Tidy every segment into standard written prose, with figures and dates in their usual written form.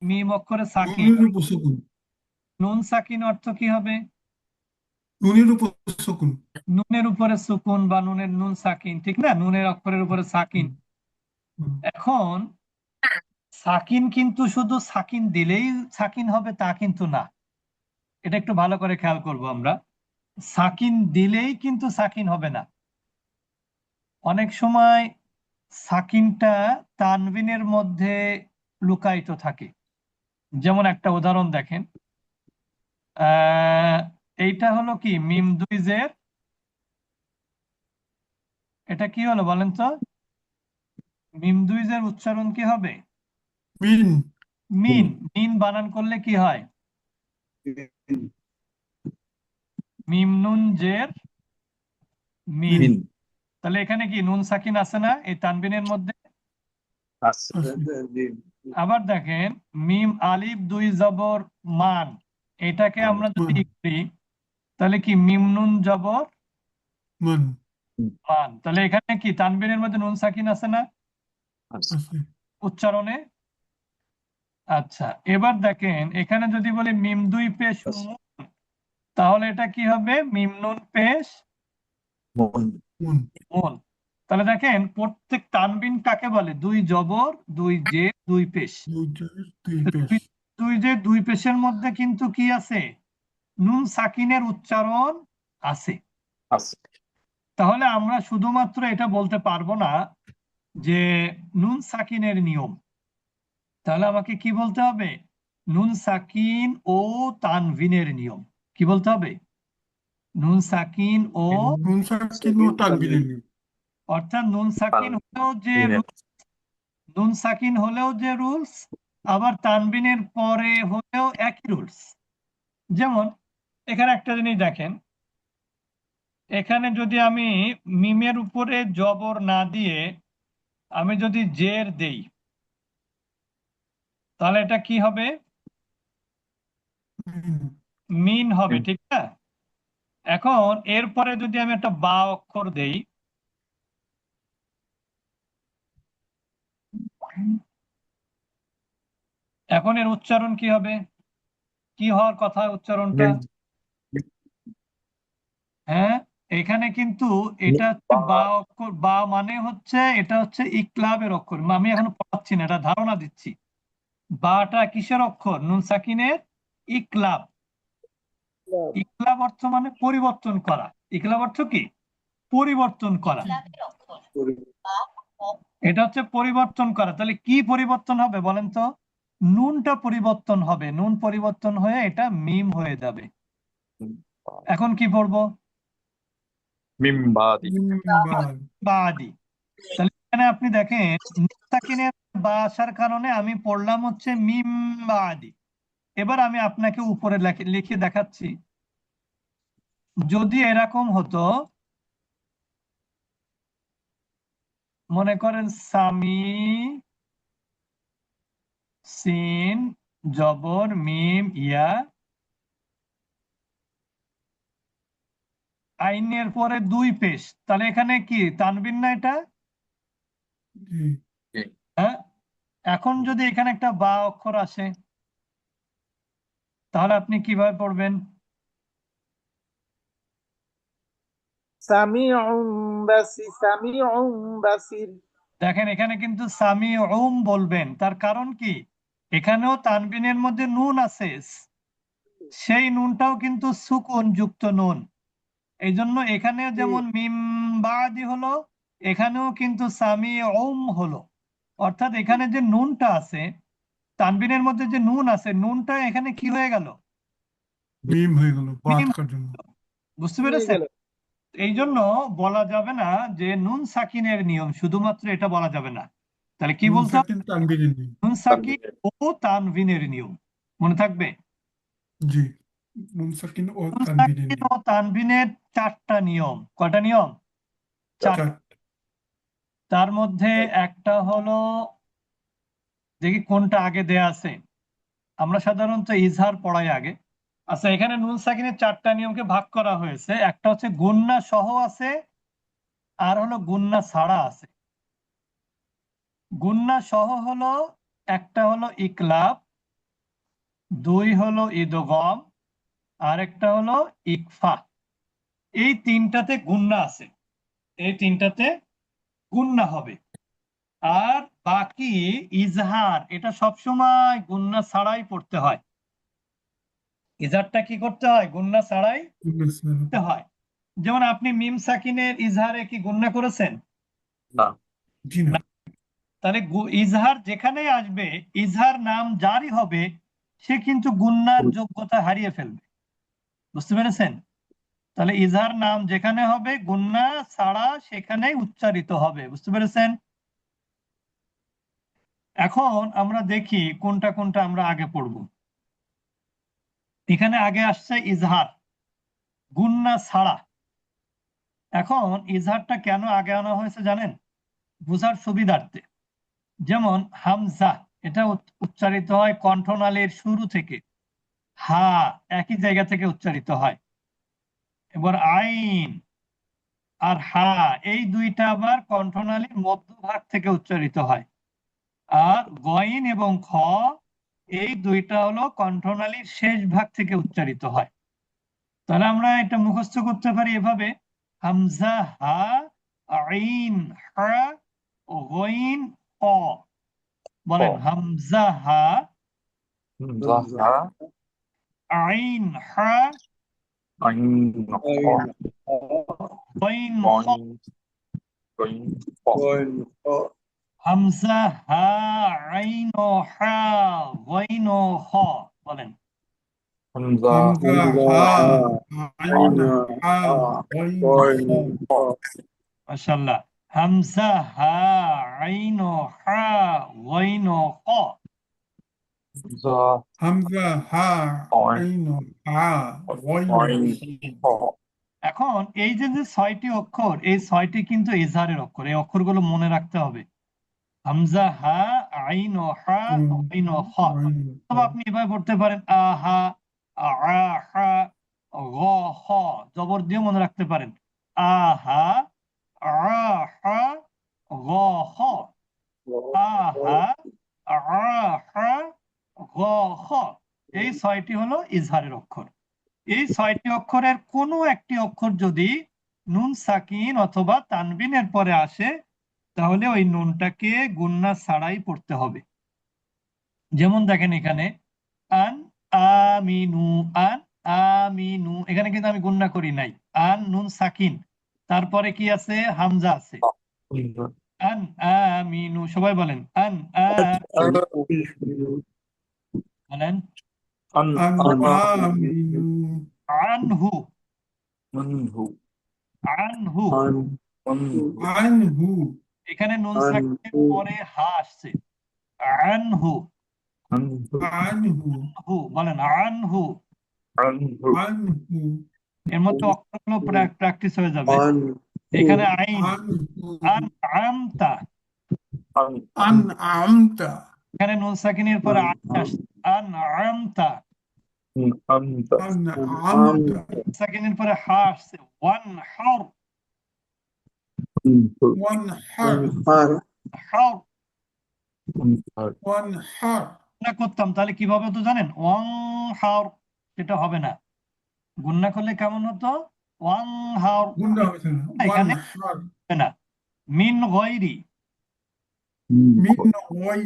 মিম অক্ষরে সাকিন। নুনের উপর সুকুন। নুন সাকিন অর্থ কি হবে? নুনের উপর সুকুন। নুনের উপরে সুকুন বা নুনের নুন সাকিন, ঠিক না? নুনের অক্ষরের উপরে সাকিন। হুম, হুম, এখন সাকিন কিন্তু শুধু সাকিন দিলেই সাকিন হবে তা কিন্তু না। এটা একটু ভালো করে খেয়াল করব আমরা। সাকিন দিলেই কিন্তু সাকিন হবে না। অনেক সময় সাকিনটা তানবিনের মধ্যে লুকায়িত থাকে। যেমন একটা উদাহরণ দেখেন, আহ এইটা হলো কি মিম দুই জের, এটা কি হলো বলেন তো? মিম দুই জের উচ্চারণ কি হবে? মিন। মিন। মিন বানান করলে কি হয়? মিম নুন জের মিন। মিন। তাহলে এখানে কি নুন সাকিন আছে না এই তানবিনের মধ্যে? আছে। আবার দেখেন মিম আলিফ দুই জবর মান, এটাকে আমরা যদি মান। করি তাহলে কি মিম নুন জবর মান। মান। তাহলে এখানে কি তানবিনের মধ্যে নুন সাকিন আছে না আছে। উচ্চারণে? আচ্ছা, এবার দেখেন এখানে যদি বলি মিম দুই পেশ মুন, তাহলে এটা কি হবে? মিম নুন পেশ মন। মুন। তাহলে দেখেন প্রত্যেক তানবিন কাকে বলে? দুই জবর দুই জে দুই পেশ। দুই জের দুই পেশ। দুই দুই জে দুই পেশের মধ্যে কিন্তু কি আছে? নুন সাকিনের উচ্চারণ আছে। আছে। তাহলে আমরা শুধুমাত্র এটা বলতে পারবো না যে নুন সাকিনের নিয়ম। তাহলে আমাকে কি বলতে হবে? নুন সাকিন ও তানভিনের নিয়ম। কি বলতে হবে? নুন সাকিন ও, নুন সাকিন ও তানবিনের নিয়ম। অর্থাৎ নুন সাকিন হলেও যে নুন সাকিন হলেও যে রুলস, আবার তানবিনের পরে হলেও একই রুলস। যেমন এখানে একটা জিনিস দেখেন, এখানে যদি আমি মিমের উপরে জবর না দিয়ে আমি যদি জের দেই, তাহলে এটা কি হবে? মিন। মিন হবে, ঠিক না? এখন এরপরে যদি আমি একটা বা অক্ষর দেই, এখন এর উচ্চারণ কি হবে? কি হওয়ার কথা উচ্চারণটা? হ্যাঁ, এখানে কিন্তু এটা হচ্ছে বা অক্ষর। বা মানে হচ্ছে এটা হচ্ছে ইকলাবের অক্ষর। আমি এখন পড়াচ্ছি না, এটা ধারণা দিচ্ছি। বাটা কিসের অক্ষর? নুন সাকিনের ইকলাব। ইকলাব অর্থ মানে পরিবর্তন করা। ইকলাব অর্থ কি? পরিবর্তন করা। এটা হচ্ছে পরিবর্তন করা। তাহলে কি পরিবর্তন হবে বলেন তো? নুনটা পরিবর্তন হবে, নুন পরিবর্তন হয়ে এটা মিম হয়ে যাবে। এখন কি পড়বো? মিম্বাদি। মিম্বাদ। বাদি। তাহলে এখানে আপনি দেখেন নুন সাকিনের বা আসার কারণে আমি পড়লাম হচ্ছে মিম বাদি। এবার আমি আপনাকে উপরে লিখে দেখাচ্ছি। যদি এরকম হতো, মনে করেন সামি সিন জবর মিম ইয়া, আইনের পরে দুই পেশ, তাহলে এখানে কি তানবিন না এটা? জি। হ্যাঁ। এখন যদি এখানে একটা বা অক্ষর আসে, তাহলে আপনি কিভাবে পড়বেন? সামিউম বাসির। দেখেন এখানে কিন্তু সামি বলবেন, তার কারণ কি? এখানেও তানবিনের মধ্যে নুন আছে, সেই নুনটাও কিন্তু সুকুন যুক্ত নুন। এই জন্য এখানে যেমন মিম বাদি হলো, এখানেও কিন্তু সামি হলো। অর্থাৎ এখানে যে নুনটা আছে, তানবিনের মধ্যে যে নুন আছে, নুনটা এখানে কি হয়ে গেল? মিম হয়ে গেল বা মিম। থাকার জন্য। বুঝতে হয়ে পেরেছেন? গেল। এই জন্য বলা যাবে না যে নুন সাকিনের নিয়ম, শুধুমাত্র এটা বলা যাবে না। তাহলে কি নুন বলতে হবে? সাকিন তানবিনের নিয়ম। নুন সাকিন ও তানভিনের নিয়ম। মনে থাকবে? জি। নুন সাকিন ও নুন তানবিনের সাকিন নিয়ম। ও তানভিনের চারটা নিয়ম। কয়টা নিয়ম? চার। চার। তার মধ্যে একটা হলো, দেখি কোনটা আগে দেয়া আছে। আমরা সাধারণত ইজহার পড়াই আগে। আচ্ছা, এখানে নুন সাকিনের চারটা নিয়মকে ভাগ করা হয়েছে। একটা হচ্ছে গুন্না সহ আছে, আর হলো গুন্না ছাড়া আছে। গুন্না সহ হলো, একটা হলো ইকলাব, দুই হলো ইদগম, আরেকটা হলো ইকফা। এই তিনটাতে গুন্না আছে, এই তিনটাতে গুন্না হবে। আর বাকি ইজহার, এটা সবসময় গুন্না ছাড়াই পড়তে হয়। ইজহারটা কি করতে হয়? গুন্না ছাড়াই করতে হয়। যেমন আপনি মিম সাকিনের ইজহারে কি গুন্না করেছেন? না। জি না। তাহলে ইজহার যেখানেই আসবে, ইজহার নাম জারি হবে, সে কিন্তু গুন্নার যোগ্যতা হারিয়ে ফেলবে। বুঝতে পেরেছেন? তাহলে ইজহার নাম যেখানে হবে, গুন্না ছাড়া সেখানেই উচ্চারিত হবে। বুঝতে পেরেছেন? এখন আমরা দেখি কোনটা কোনটা আমরা আগে পড়ব। এখানে আগে আসছে ইজহার, গুন্না ছাড়া। এখন ইজহারটা কেন আগে আনা হয়েছে জানেন? বোঝার সুবিধার্থে। যেমন হামজা, এটা উচ্চারিত হয় কণ্ঠনালীর শুরু থেকে, হা একই জায়গা থেকে উচ্চারিত হয়। এবার আইন আর হা, এই দুইটা আবার কণ্ঠনালীর মধ্যভাগ থেকে উচ্চারিত হয়। আর গইন এবং খ, এই দুইটা হলো কণ্ঠনালীর শেষ ভাগ থেকে উচ্চারিত হয়। তাহলে আমরা এটা মুখস্থ করতে পারি এভাবে: হামজা হা, আইন হা, গইন অ। বলেন হামজা হা, হামজা, আইন হা, আইন, গইন খ। গইন, হামজা হা, আইন হা, গইন খ। বলেন হামজা, হামজা হা আইন হা গইন খ। মাশাআল্লাহ। হামজা হা, আইন হা, গইন খ। হামজা, হামজা হা আইন হা গইন আইন, খ। এখন এই যে যে 6টি অক্ষর, এই 6টি কিন্তু ইজহারের অক্ষর। এই অক্ষরগুলো মনে রাখতে হবে: হামজা হা, আইন হা, গইন খ। তবে আপনি এভাবে পড়তে পারেন আহা, আ হা, গ হ, জবর দিয়ে মনে রাখতে পারেন আহা, আ হা, গ হ, আহা, আ হা, গ খ। এই 6টি হলো ইজহারের অক্ষর। এই 6টি অক্ষরের কোনো একটি অক্ষর যদি নুন সাকিন অথবা তানবিনের পরে আসে, তাহলে ওই নুনটাকে গুন্না ছাড়াই পড়তে হবে। যেমন দেখেন এখানে আন আমিনু, আন আমিনু, এখানে কিন্তু আমি গুন্না করি নাই। আন নুন সাকিন, তারপরে কি আছে? হামজা আছে। আন আমিনু, সবাই বলেন আন বলেন আন আমিনু আনহু, আনহু, আনহু। আনহু এখানে নুন সাকিনের পরে হা আসছে, আনহু। আনহু, আনহু হু বলেন আনহু। আনহু, আনহু এর মধ্যে অক্ষরগুলো প্র্যাকটিস হয়ে যাবে। এখানে আইন, আনহু আন আমতা, আন আমতা এখানে নুন সাকিনের পরে আইন আসছে, আন আমতা। আমতা, আন আমতা সাকিনের পরে হা আসছে, ওয়ান হার, ওয়ানহার হার। ওয়ানহার গুণা করতাম তাহলে কিভাবে হতো জানেন? ওয়াং হার, সেটা হবে না। গুণা করলে কেমন হতো? ওয়াং হার। গুন্ডা হয়েছে না এখানে ওয়ানহার হবে না। মিন গয়রি, মিন ওয়াই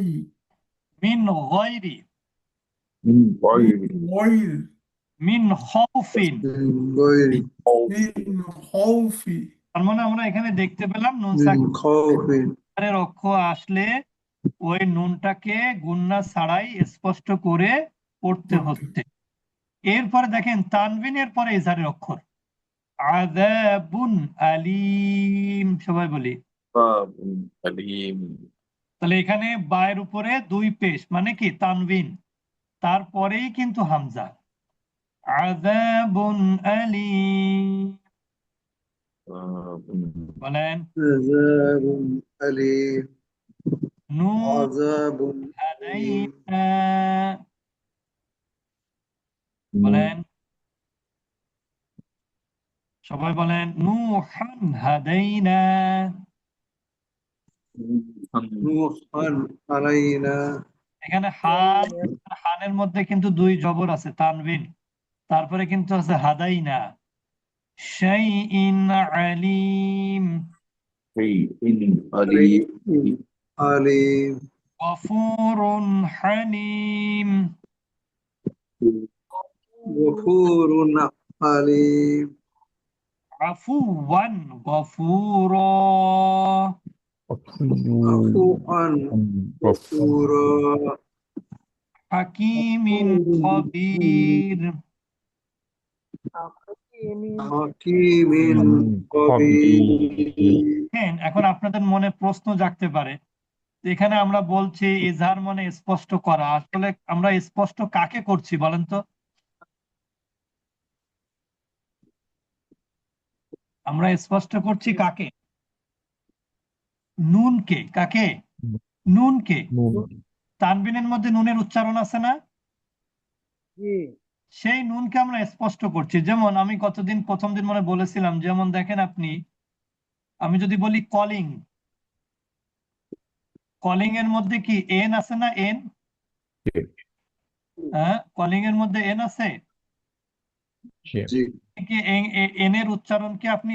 মিন গয়রি, মিন ওয়াইল মিন খৌফিন। মিন খৌফি তার মানে আমরা এখানে দেখতে পেলাম নুন সাকিনের অক্ষর আসলে ওই নুনটাকে গুন্না ছাড়াই স্পষ্ট করে পড়তে হচ্ছে। এরপরে দেখেন তানবিনের পরে ইজহারের অক্ষর আযাবুন আলীম, সবাই বলি। আলিম, তাহলে এখানে বায়ের উপরে 2 পেশ, মানে কি? তানবিন, তারপরেই কিন্তু হামজা। আযাবুন আলীম, বলেন নূন হাদাইনা, বলেন সবাই বলেন নূহান হাদাইনা। نوحا علينا এখানে হান আর হানের মধ্যে কিন্তু দুই জবর আছে, তানবিন, তারপরে কিন্তু আছে হাদাইনা। শাইইন আলিম, شيء عليم عليم গফুরুন হালিম, غفور حليم আফুওয়ান গফুরা, عفوا غفورا হাকিমিন খবীর। حكيم خبير হ্যাঁ, এখন আপনাদের মনে প্রশ্ন জাগতে পারে, এখানে আমরা বলছি ইজহার মানে স্পষ্ট করা, আসলে আমরা স্পষ্ট কাকে করছি বলেন তো? আমরা স্পষ্ট করছি কাকে? নুনকে। কাকে? নুনকে। তানবিনের মধ্যে নুনের উচ্চারণ আছে না? সেই নুনকে আমরা স্পষ্ট করছি। যেমন আমি প্রথম দিন মনে বলেছিলাম, যেমন দেখেন আপনি, আমি যদি বলি কলিং, কলিং এর মধ্যে কি এন আছে না? এন, হ্যাঁ, কলিং এর মধ্যে এন আছে জি কি? এন এর উচ্চারণ কি আপনি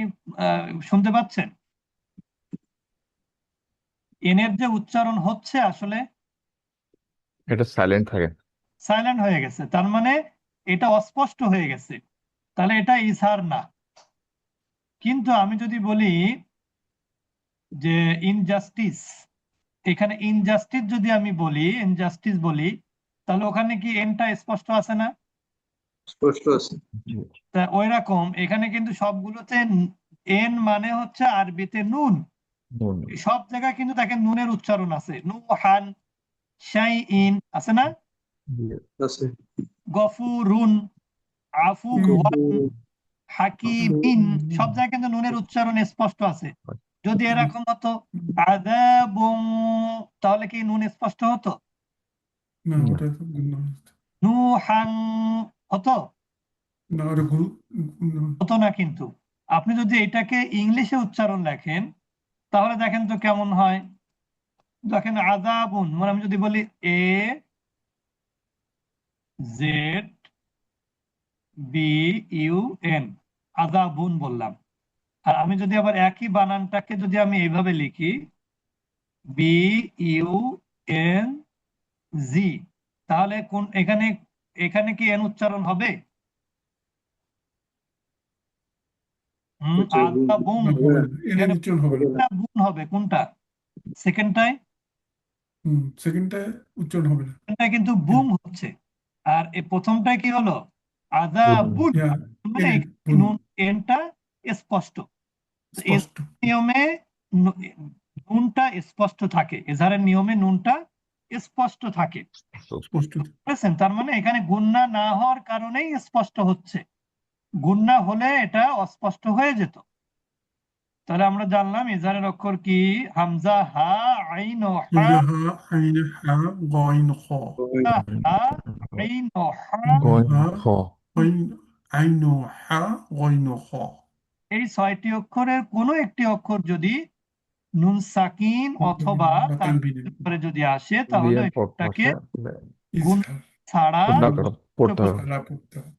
শুনতে পাচ্ছেন? এন এর যে উচ্চারণ হচ্ছে আসলে এটা সাইলেন্ট থাকে। সাইলেন্ট হয়ে গেছে, তার মানে এটা অস্পষ্ট হয়ে গেছে, তাহলে এটা ইজহার না। কিন্তু আমি যদি বলি যে ইনজাস্টিস, এখানে ইনজাস্টিস যদি আমি বলি, ইনজাস্টিস বলি, তাহলে ওখানে কি এনটা স্পষ্ট আছে না? স্পষ্ট আছে তা ওই রকম এখানে কিন্তু সবগুলোতে এন মানে হচ্ছে আরবিতে নুন। সব জায়গায় কিন্তু দেখেন নুনের উচ্চারণ আছে, নুহান, শাইইন আছে না? আছে গফুরুন, আফুওয়ান, হাকিমিন, সব জায়গায় কিন্তু নুনের উচ্চারণ স্পষ্ট আছে। যদি এরকম হতো আযাবুন, তাহলে কি নুন স্পষ্ট হতো? না ওটা তো গুণ নুহান হতো? না ওটা গুণ হতো না। কিন্তু আপনি যদি এটাকে ইংলিশে উচ্চারণ লেখেন, তাহলে দেখেন তো কেমন হয়। দেখেন আযাবুন, মানে আমি যদি বলি A Z B U N, আযাবুন বললাম। আর আমি যদি আবার একই বানানটাকে যদি আমি এইভাবে লিখি, বি ইউ এন জি, তাহলে কোন এখানে এখানে কি এন উচ্চারণ হবে? আযাবুন, হবে না এনের এখানে উচ্চারণ হবে না কোনটা বুন হবে? কোনটা সেকেন্ডটায়? সেকেন্ডটায় উচ্চারণ হবে না সেকেন্ডটায় কিন্তু বুম হচ্ছে। আর এই প্রথমটায় কি হলো? আযাবুন, ইয়া মানে এন এখানে গুণ নুন এনটা স্পষ্ট। তো স্পষ্ট নিয়মে নু- নুনটা স্পষ্ট থাকে, এজাহারের নিয়মে নুনটা স্পষ্ট থাকে, স্পষ্ট বুঝেছেন? তার মানে এখানে গুণনা না হওয়ার কারণেই স্পষ্ট হচ্ছে, গুণনা হলে এটা অস্পষ্ট হয়ে যেত। তাহলে আমরা জানলাম ইজহারের অক্ষর কি, হামজা, হা, আইন ও হা। হামজা হা আইন হা গইন খ হামজা, হা, আইন ও হা, হা আইন আইন হা গইন খ এই 6টি অক্ষরের কোনো একটি অক্ষর যদি নুন সাকিন অথবা বা তানবিনের তানবিনের পরে যদি আসে, তাহলে দিয়ে পড়তে এটাকে হবে, গুণ ইজহার ছাড়া পড়তে হবে। ছাড়া পড়তে হবে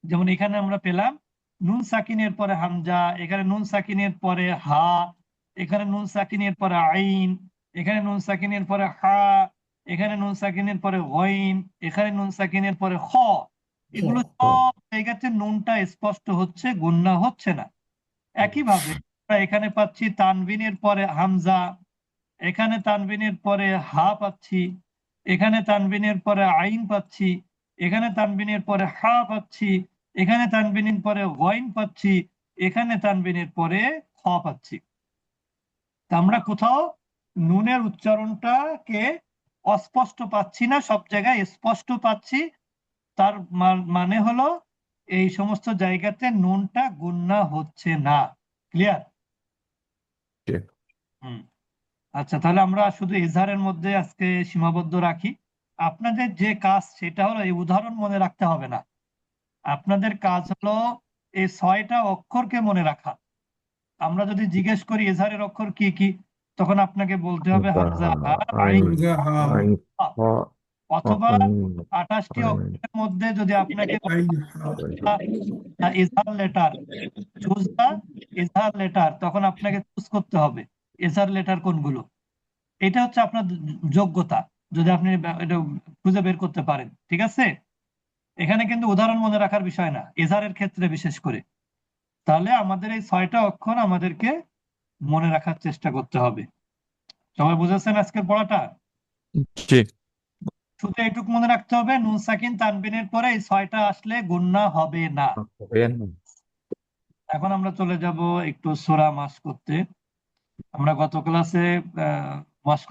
যেমন এখানে আমরা পেলাম নুন সাকিনের পরে হামজা, এখানে নুন সাকিনের পরে হা, এখানে নুন সাকিনের পরে আইন, এখানে নুন সাকিনের পরে হা, এখানে নুন সাকিনের পরে গইন, এখানে নুন সাকিনের পরে খ। এগুলো সব জায়গাতে নুনটা স্পষ্ট হচ্ছে, গুণনা হচ্ছে না। একইভাবে আমরা এখানে পাচ্ছি তানবিনের পরে হামজা, এখানে তানবিনের পরে হা পাচ্ছি, এখানে তানবিনের পরে আইন পাচ্ছি, এখানে তানবিনের পরে হা পাচ্ছি, এখানে তানবিনের পরে গইন পাচ্ছি, এখানে তানবিনের পরে খ পাচ্ছি। তা আমরা কোথাও নুনের উচ্চারণটাকে অস্পষ্ট পাচ্ছি না, সব জায়গায় স্পষ্ট পাচ্ছি। তার মানে হলো এই সমস্ত জায়গাতে নুনটা গুণনা হচ্ছে না। ক্লিয়ার? ঠিক। হুম। আচ্ছা, তাহলে আমরা শুধু ইজহারের মধ্যে আজকে সীমাবদ্ধ রাখি। আপনাদের যে কাজ সেটা হলো এই উদাহরণ মনে রাখতে হবে না, আপনাদের কাজ হলো এই 6টা অক্ষরকে মনে রাখা। আমরা যদি জিজ্ঞেস করি ইজহারের অক্ষর কি কি, তখন আপনাকে বলতে হবে হামজা হা আইন আইন همزة ها আইন হা। হ অথবা আইন 28টি আইন অক্ষরের মধ্যে যদি আপনাকে عين حا ইজহার লেটার চুজ দা ইজহার লেটার, তখন আপনাকে চুজ করতে হবে ইজহার লেটার কোনগুলো। এটা হচ্ছে আপনার যোগ্যতা, যদি আপনি এটা খুঁজে বের করতে পারেন। ঠিক আছে, এখানে কিন্তু উদাহরণ মনে রাখার বিষয় না, ইজহারের ক্ষেত্রে বিশেষ করে। তাহলে আমাদের এই 6টা অক্ষর আমাদেরকে মনে রাখার চেষ্টা করতে হবে। সবাই বুঝেছেন আজকের পড়াটা? জি শুধু এইটুকু মনে রাখতে হবে, নুন সাকিন তানবিনের পরে এই 6টা আসলে গুণনা হবে না। এখন আমরা চলে যাব একটু সূরা মাস করতে। আমরা গত ক্লাসে মাস